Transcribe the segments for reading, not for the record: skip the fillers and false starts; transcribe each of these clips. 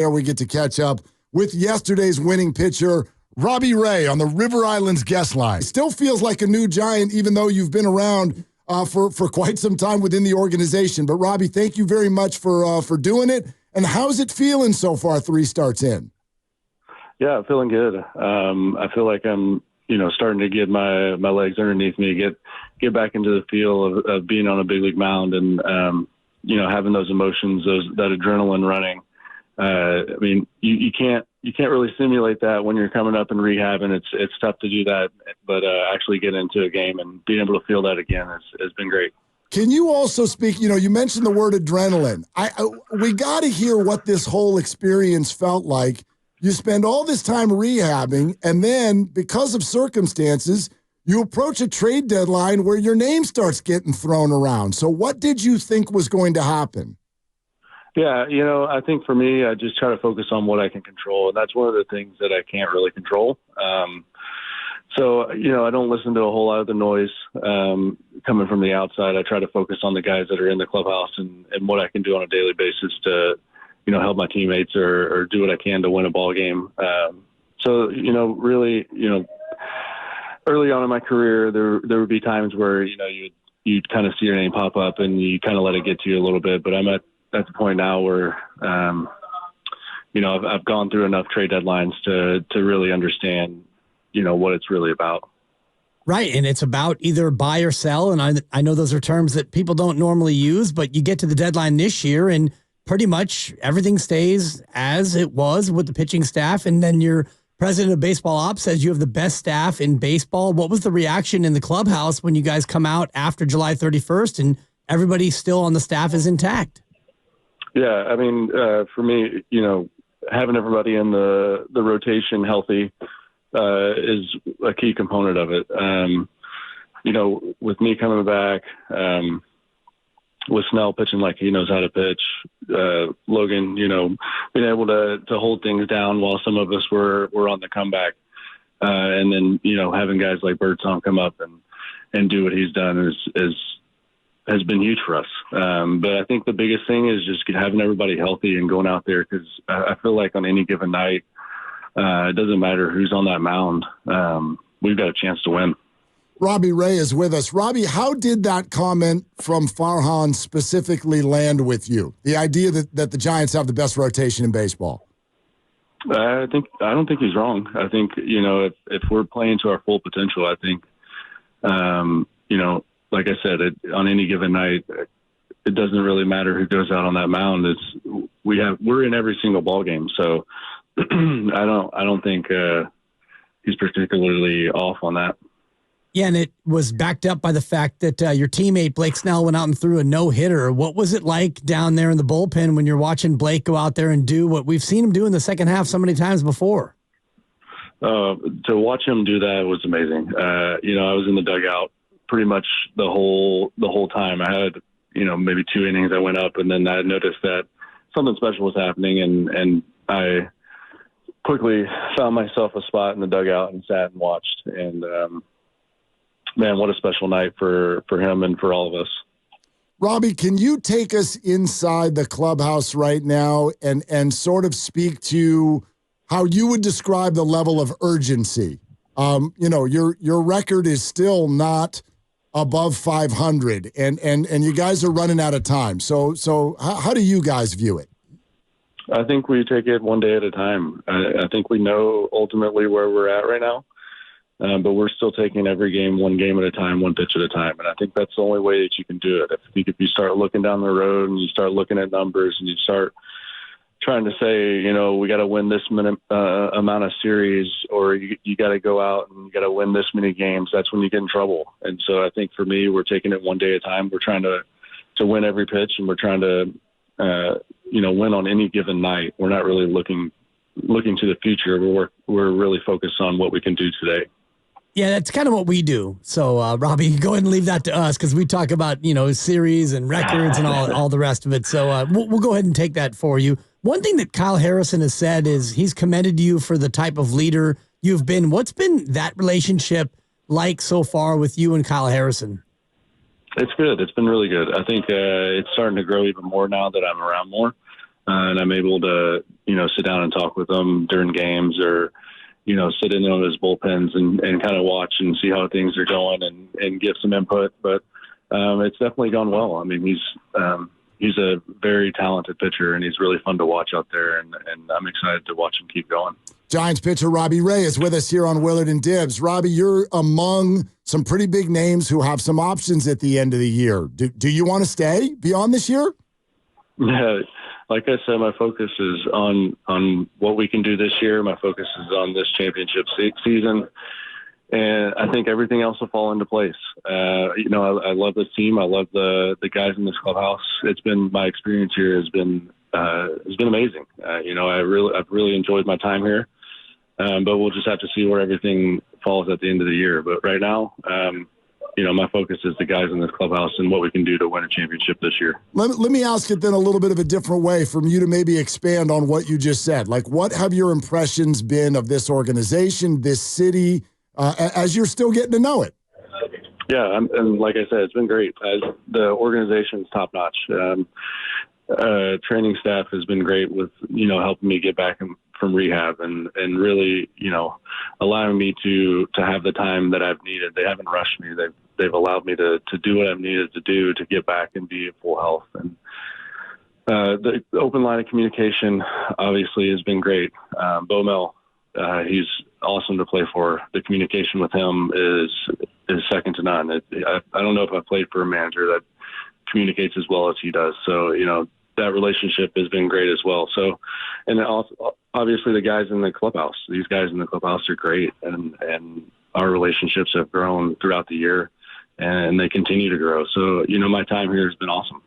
We get to catch up with yesterday's winning pitcher, Robbie Ray, on the River Islands guest line. Still feels like a new Giant, even though you've been around for quite some time within the organization. But, Robbie, thank you very much for doing it. And how's it feeling so far 3 starts in? Yeah, I'm feeling good. I feel like I'm, starting to get my legs underneath me, get back into the feel of being on a big league mound and, having those emotions, that adrenaline running. You can't really simulate that when you're coming up in rehab, and it's tough to do that. But actually get into a game and being able to feel that again has been great. Can you also speak? You mentioned the word adrenaline. We got to hear what this whole experience felt like. You spend all this time rehabbing, and then because of circumstances, you approach a trade deadline where your name starts getting thrown around. So, what did you think was going to happen? Yeah, I think for me, I just try to focus on what I can control. And that's one of the things that I can't really control. So, I don't listen to a whole lot of the noise coming from the outside. I try to focus on the guys that are in the clubhouse and what I can do on a daily basis to, help my teammates or do what I can to win a ball game. So, really, early on in my career, there would be times where, you'd kind of see your name pop up and you kind of let it get to you a little bit. But I'm at the point now where, I've gone through enough trade deadlines to really understand, what it's really about. Right. And it's about either buy or sell. And I know those are terms that people don't normally use, but you get to the deadline this year and pretty much everything stays as it was with the pitching staff. And then your president of baseball ops says you have the best staff in baseball. What was the reaction in the clubhouse when you guys come out after July 31st and everybody still on the staff is intact? Yeah. For me, having everybody in the rotation healthy is a key component of it. With me coming back, with Snell pitching like he knows how to pitch, Logan, being able to hold things down while some of us were on the comeback. And then, having guys like Birdsong come up and do what he's done has been huge for us. But I think the biggest thing is just having everybody healthy and going out there, because I feel like on any given night, it doesn't matter who's on that mound. We've got a chance to win. Robbie Ray is with us. Robbie, how did that comment from Farhan specifically land with you? The idea that the Giants have the best rotation in baseball. I don't think he's wrong. I think, if we're playing to our full potential, I think, like I said, on any given night, it doesn't really matter who goes out on that mound. We're in every single ball game. So I don't think he's particularly off on that. Yeah, and it was backed up by the fact that your teammate Blake Snell went out and threw a no-hitter. What was it like down there in the bullpen when you're watching Blake go out there and do what we've seen him do in the second half so many times before? To watch him do that was amazing. I was in the dugout pretty much the whole time. I had, maybe 2 innings I went up, and then I noticed that something special was happening, and I quickly found myself a spot in the dugout and sat and watched. And, man, what a special night for him and for all of us. Robbie, can you take us inside the clubhouse right now and sort of speak to how you would describe the level of urgency? Your record is still not above 500, and you guys are running out of time. So how do you guys view it? I think we take it one day at a time. I think we know ultimately where we're at right now. But we're still taking every game, one game at a time, one pitch at a time. And I think that's the only way that you can do it. If you start looking down the road and you start looking at numbers and you start trying to say, we got to win this amount of series, or you got to go out and you got to win this many games, that's when you get in trouble. And so I think for me, we're taking it one day at a time. We're trying to win every pitch, and we're trying to, win on any given night. We're not really looking to the future. We're really focused on what we can do today. Yeah, that's kind of what we do. So, Robbie, go ahead and leave that to us, because we talk about, series and records and all the rest of it. So we'll go ahead and take that for you. One thing that Kyle Harrison has said is he's commended you for the type of leader you've been. What's been that relationship like so far with you and Kyle Harrison? It's good. It's been really good. I think it's starting to grow even more now that I'm around more. and I'm able to, sit down and talk with him during games or, sit in on his bullpens and kind of watch and see how things are going and give some input. But it's definitely gone well. I mean, he's a very talented pitcher, and he's really fun to watch out there, and I'm excited to watch him keep going. Giants pitcher Robbie Ray is with us here on Willard and Dibs. Robbie, you're among some pretty big names who have some options at the end of the year. Do you want to stay beyond this year? Yeah, like I said, my focus is on what we can do this year. My focus is on this championship season, and I think everything else will fall into place. I love this team. I love the guys in this clubhouse. My experience here has been amazing. I've really enjoyed my time here. But we'll just have to see where everything falls at the end of the year. But right now, my focus is the guys in this clubhouse and what we can do to win a championship this year. Let me ask it then a little bit of a different way from you to maybe expand on what you just said. Like, what have your impressions been of this organization, this city, as you're still getting to know it? Yeah, and like I said, it's been great. The organization's top-notch. Training staff has been great with, helping me get back from rehab and really, allowing me to have the time that I've needed. They haven't rushed me. They've allowed me to do what I've needed to do to get back and be at full health. And the open line of communication obviously has been great. Bo Mel, he's awesome to play for. The communication with him is second to none. I don't know if I've played for a manager that communicates as well as he does. So, that relationship has been great as well. So, and also, obviously the guys in the clubhouse, these guys in the clubhouse are great. And our relationships have grown throughout the year and they continue to grow. So, my time here has been awesome.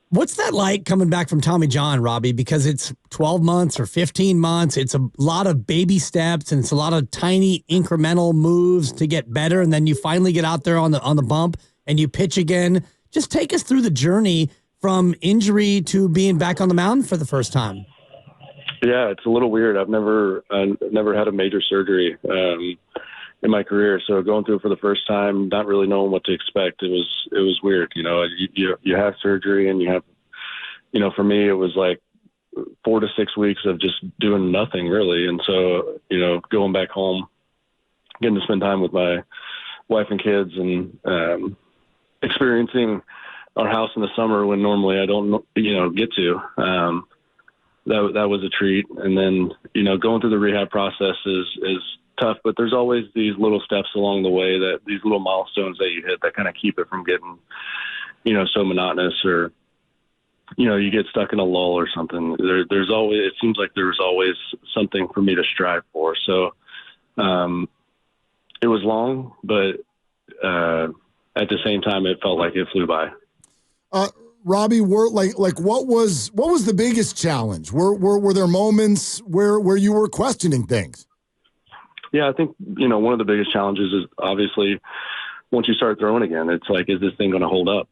What's that like coming back from Tommy John, Robbie? Because it's 12 months or 15 months. It's a lot of baby steps and it's a lot of tiny incremental moves to get better. And then you finally get out there on the bump and you pitch again. Just take us through the journey from injury to being back on the mound for the first time. Yeah, it's a little weird. I've never had a major surgery in my career, so going through it for the first time, not really knowing what to expect, it was weird. You have surgery, and you have, for me, it was like 4 to 6 weeks of just doing nothing really, and so going back home, getting to spend time with my wife and kids, and experiencing our house in the summer when normally I don't, get to. That was a treat. And then, going through the rehab process is tough, but there's always these little steps along the way, that these little milestones that you hit that kind of keep it from getting, so monotonous, or, you get stuck in a lull or something. There's always, it seems like there's always something for me to strive for. So it was long, but at the same time, it felt like it flew by. Robbie, what was the biggest challenge? Were there moments where you were questioning things? Yeah, I think, one of the biggest challenges is obviously once you start throwing again, it's like, is this thing going to hold up?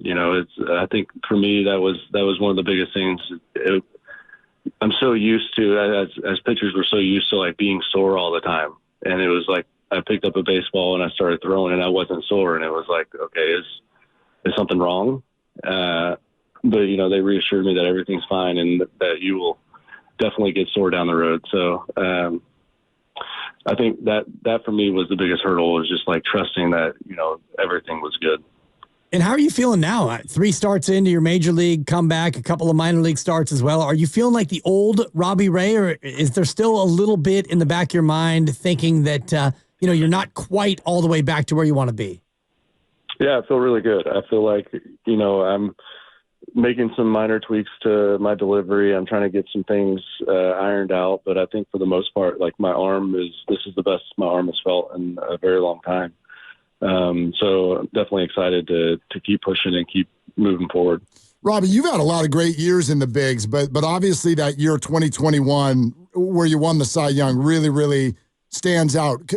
I think for me, that was one of the biggest things. I'm so used to, as pitchers, we're so used to like being sore all the time. And it was like, I picked up a baseball and I started throwing and I wasn't sore. And it was like, okay, is something wrong? But they reassured me that everything's fine and that you will definitely get sore down the road. So I think that for me was the biggest hurdle, was just like trusting that, everything was good. And how are you feeling now? 3 starts into your major league comeback, a couple of minor league starts as well. Are you feeling like the old Robbie Ray, or is there still a little bit in the back of your mind thinking that, you're not quite all the way back to where you want to be? Yeah, I feel really good. I feel like, I'm making some minor tweaks to my delivery. I'm trying to get some things ironed out, but I think for the most part, like this is the best my arm has felt in a very long time. So I'm definitely excited to keep pushing and keep moving forward. Robbie, you've had a lot of great years in the bigs, but obviously that year 2021 where you won the Cy Young really, really stands out.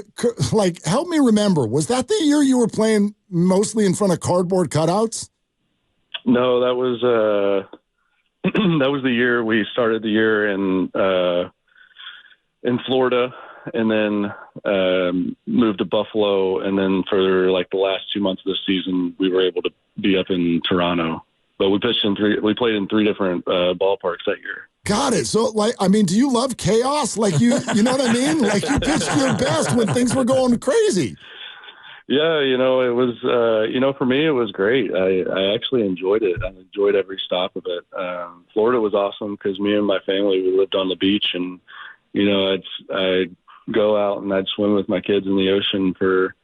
Help me remember, was that the year you were playing mostly in front of cardboard cutouts? No, that was that was the year we started the year in Florida, and then moved to Buffalo, and then for like the last 2 months of the season, we were able to be up in Toronto. but we played in three different ballparks that year. Got it. So, do you love chaos? Like you know what I mean? Like you pitched your best when things were going crazy. Yeah, it was, for me, it was great. I actually enjoyed it. I enjoyed every stop of it. Florida was awesome because me and my family, we lived on the beach, and, I'd go out and I'd swim with my kids in the ocean for,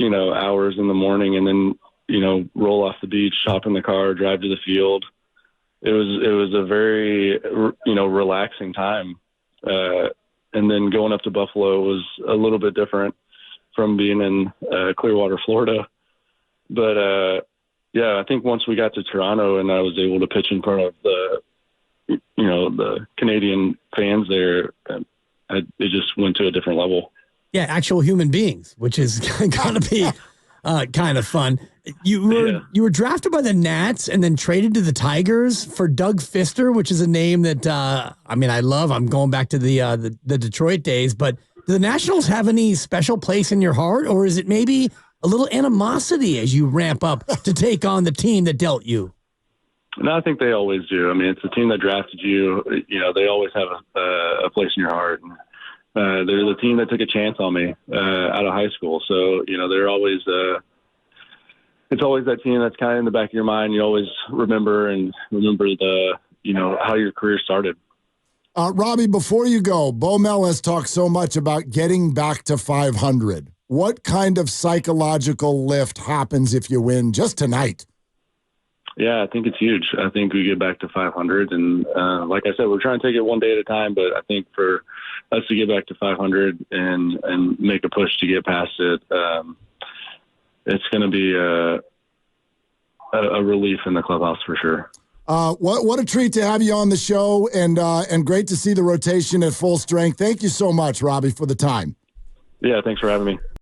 hours in the morning, and then, roll off the beach, hop in the car, drive to the field. It was a very, relaxing time. And then going up to Buffalo was a little bit different from being in Clearwater, Florida. But, I think once we got to Toronto and I was able to pitch in front of the Canadian fans there, it just went to a different level. Yeah, actual human beings, which is going to be kind of fun. You were drafted by the Nats and then traded to the Tigers for Doug Fister, which is a name that I love. I'm going back to the Detroit days, but do the Nationals have any special place in your heart, or is it maybe a little animosity as you ramp up to take on the team that dealt you? No, I think they always do. I mean, it's the team that drafted you. They always have a place in your heart. They're the team that took a chance on me out of high school. So, they're always it's always that team that's kind of in the back of your mind. You always remember the, how your career started. Robbie, before you go, Bo Mel has talked so much about getting back to 500. What kind of psychological lift happens if you win just tonight? Yeah, I think it's huge. I think we get back to 500. And like I said, we're trying to take it one day at a time. But I think for us to get back to 500 and make a push to get past it, it's going to be a relief in the clubhouse for sure. What a treat to have you on the show, and great to see the rotation at full strength. Thank you so much, Robbie, for the time. Yeah, thanks for having me.